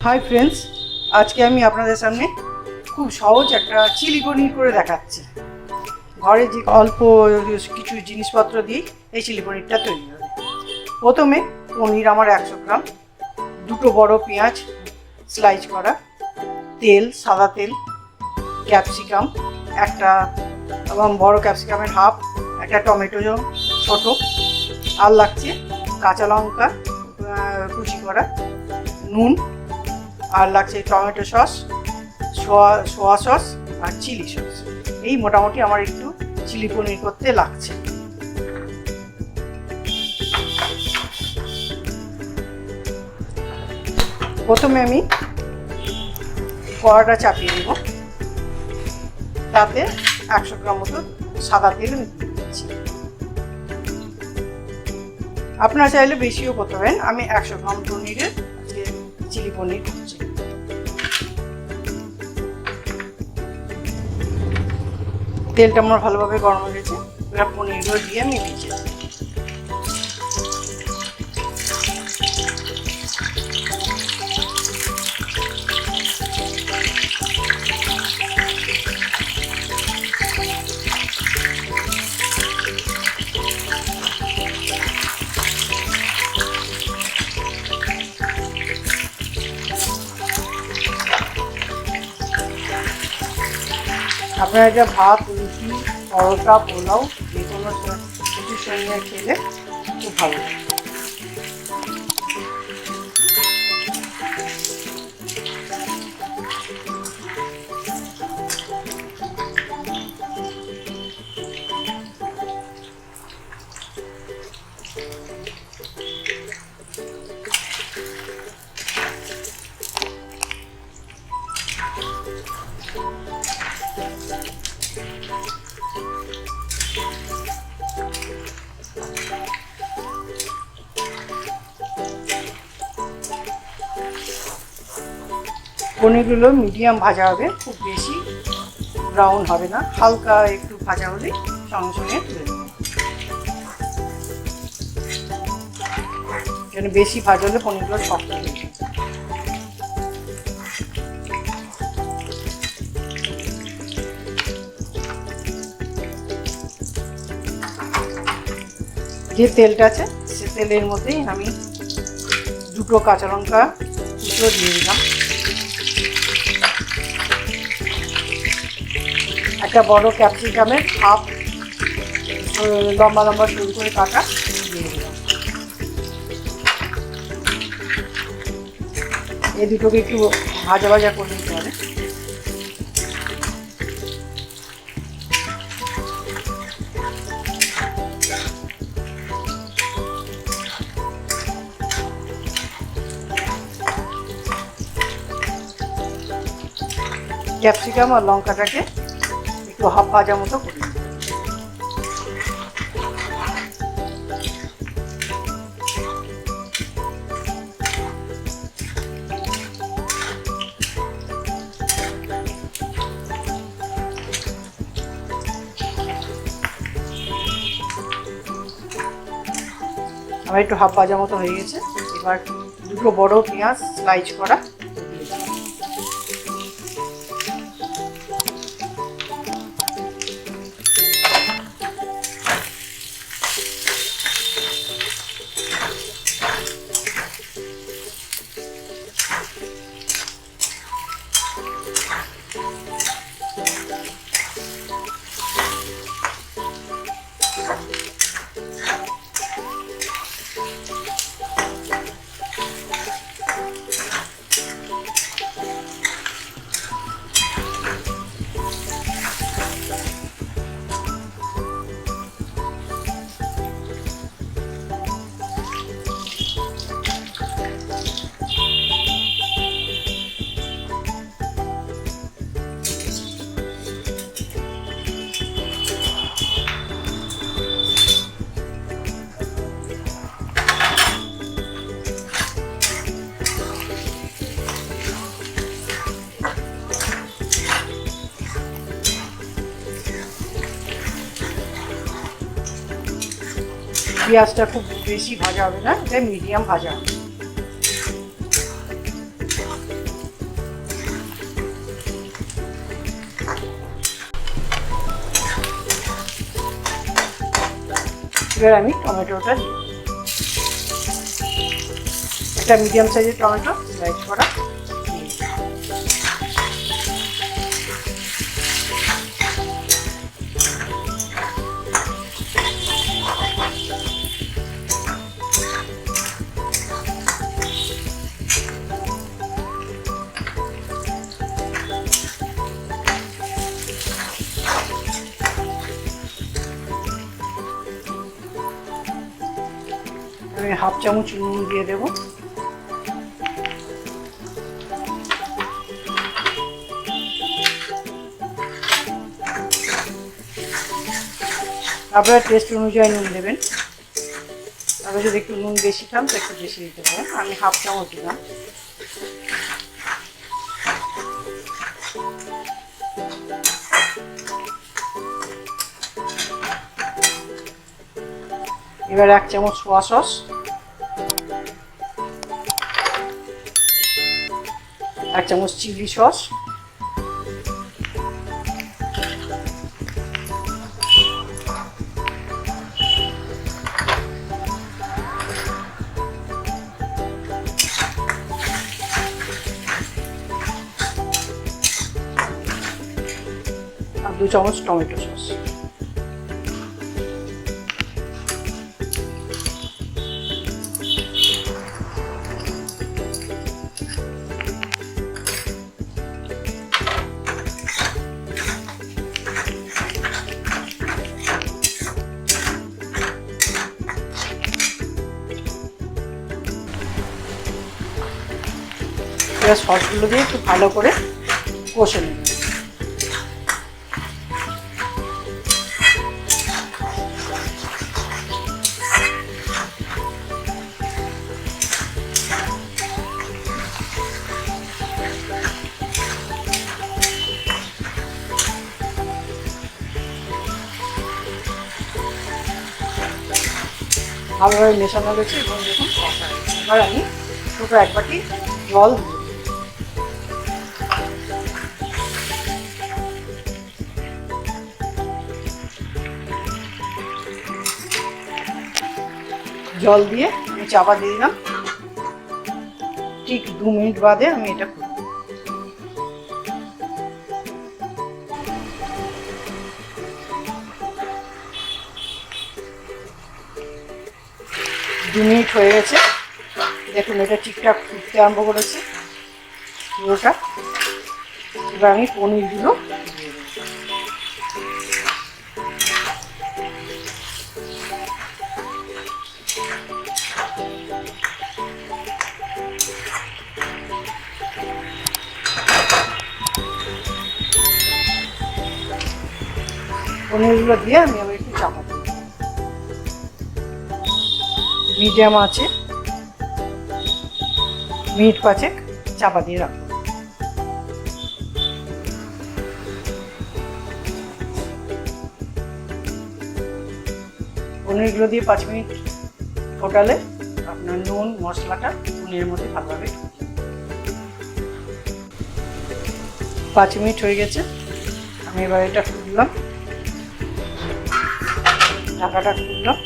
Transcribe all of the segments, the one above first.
Hi friends, আজকে আমি আপনাদের সামনে খুব সহজ একটা চিলি পনির করে দেখাচ্ছি। ঘরে যে অল্প কিছু জিনিসপত্র দিয়ে এই চিলি পনিরটা তৈরি হবে। প্রথমে পনির আমার 100 গ্রাম, দুটো বড় পেঁয়াজ স্লাইস করা, তেল, সাদা তেল, ক্যাপসিকাম একটা এবং বড় ক্যাপসিকামের হাফ, একটা টমেটো ছোট, আর লাগছে কাঁচা লঙ্কা কুচি করা, নুন, আর লাগছে টমেটো সস, সোয়া সস আর চিলি সস। এই মোটামুটি আমার একটু চিলি পনির করতে লাগছে। প্রথমে আমি কড়াটা চাপিয়ে দেব, তাতে 100 গ্রাম মতো সাদা তেল দিচ্ছি। আপনারা চাইলে বেশিও করতে পারেন, আমি 100 গ্রাম পনিরের চিলি পনির করছি। তেলটা আমার ভালোভাবে গরম হয়ে গেছে, এবার পনিরগুলো দিয়ে আমি ভেজে দেব। আপনারা এটা ভাত, রুটি, পরোটা, পোলাও যে কোনো কিছুর সঙ্গে খেলে খুব ভালো লাগে। পনিরগুলো মিডিয়াম ভাজা হবে, খুব বেশি ব্রাউন হবে না, হালকা একটু ভাজা হলে সঙ্গে সঙ্গে তুলে দেবো। এখানে বেশি ভাজা হলে পনিরগুলো শক্ত হয়ে যায়। যে তেলটা আছে সে তেলের মধ্যেই আমি দুটো কাঁচা লঙ্কা কুচো দিয়ে দিলাম, একটা বড় ক্যাপসিকামের হাফ লম্বা লম্বা সরু করে কাটা দিয়ে দিলাম। এই দুটোকে একটু ভাজা ভাজা করে নিতে হবে। ক্যাপসিকাম আর লঙ্কাটাকে একটু হাফ ভাজা মতো করে নিতে হবে। আমার একটু হাফ ভাজা মতো হয়ে গেছে, এবার দুটো বড় পেঁয়াজ স্লাইস করা পেঁয়াজটা খুব বেশি ভাজা হবে না, এটা মিডিয়াম ভাজা হবে। এবার আমি টমেটোটা দিই, একটা মিডিয়াম সাইজের টমেটো স্লাইস করা। আমি হাফ চামচ নুন দিয়ে দেবো। আপনারা টেস্ট অনুযায়ী নুন দেবেন, আপনারা যদি একটু নুন বেশি খান তো একটু বেশি দিতে পারেন। আমি হাফ চামচ দিলাম। এবার 1 চামচ সোয়া সস, 1 চামচ চিলি সস, আর 2 চামচ টমেটো সস। এবার সসগুলো দিয়ে একটু ভালো করে কষে নেব। ভালোভাবে মেশানো গেছে এবং দেখুন কষা হয়েছে। এবার আমি ছোটো 1 বাটি জল দিই। জল দিয়ে আমি চাপা দিয়ে দিলাম। ঠিক 2 মিনিট বাদে আমি এটা খুলব। দু মিনিট হয়ে গেছে, দেখুন এটা ঠিকঠাক ফুটতে আরম্ভ করেছে পুরোটা। এবার আমি পনিরগুলো দিয়ে দেবো। পনিরগুলো দিয়ে আমি আবার একটু চাপা দিই। মিডিয়াম আছে মিনিট 5 চাপা দিয়ে রাখবো। পনিরগুলো দিয়ে 5 মিনিট ফোটালে আপনার নুন মশলাটা পনিরের মধ্যে ভালোভাবে 5 মিনিট হয়ে গেছে। আমি এবার এটা খুললাম, ঢাকাটা খুললাম।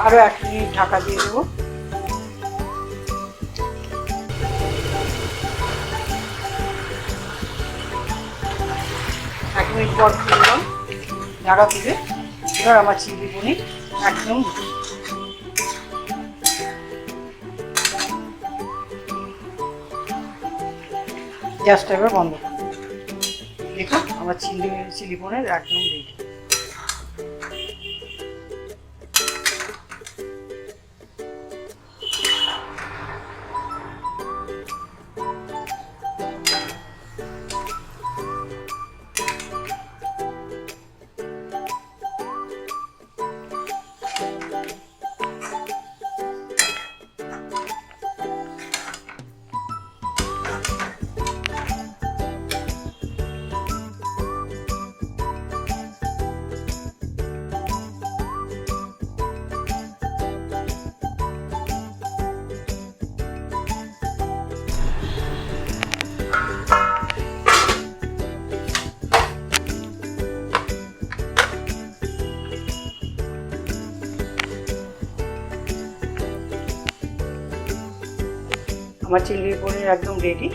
আরো 1 মিনিট ঢাকা দিয়ে দেবো। 1 মিনিট পর খুললাম ঢাকা তুলে। এবার আমার চিলি পনির একদম গ্যাসটা এবার বন্ধ করব। দেখুন আমার চিলি পনির একদম রেডি। আমার চিলি পনির একদম রেডি।